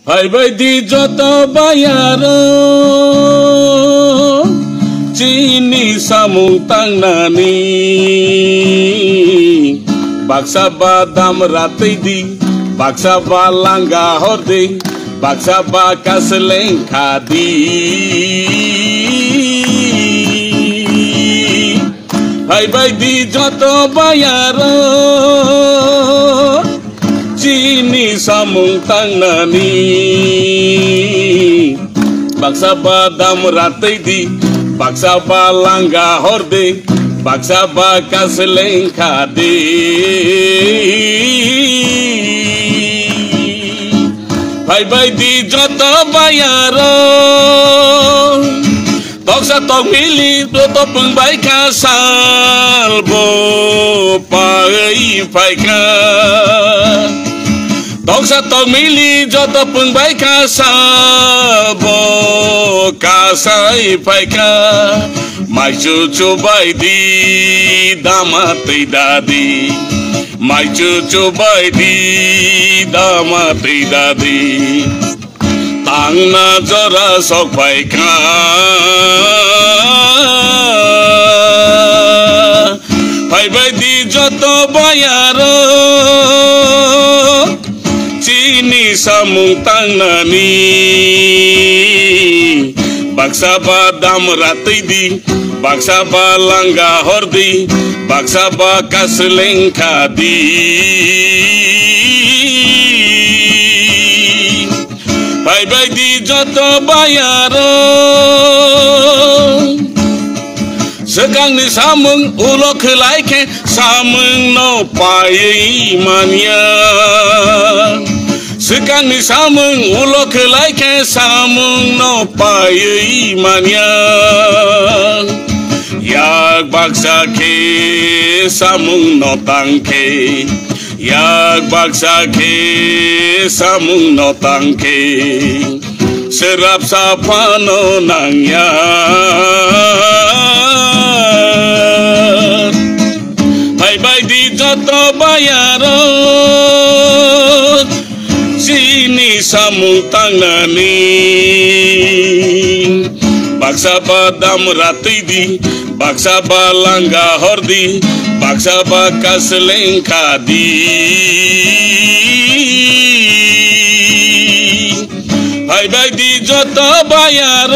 ভাই ভাই দি যত বায়ার চিনি সামুং তাংনানি baksa badam ratay di baksa balangga horde baksa bakaseleng khadi hai bai di joto bayar chini samung tangnani baksa badam ratay di baksa balangga horde baksa bakaseleng khadi bhai bhai di joto bayar toksa tok mili to pengbai kasal bo pai pai ka toksa tok mili joto pengbai kasal bo kasai pai ka mai cucu bai di damati dadi mai cucu bai di damati dadi tang na jora sok bai ka bai bai di joto bayar chini samung tangnani baksa badam ratay di baksa balangga hordi baksa bakaseleng khadi bhai bhai di joto bayar sekang ni samung ulo khelai ke samung no pai mania sekang ni samung ulo khelai ke samung no pai mania yak baksa ke samung no tangke yak baksa ke samung no tangke serap sapano nangya bhai bhai di joto bayar sini samung tangnani baksa badam ratay di baksa balangga hordi baksa bakaseleng khadi bhai bhai di joto bayar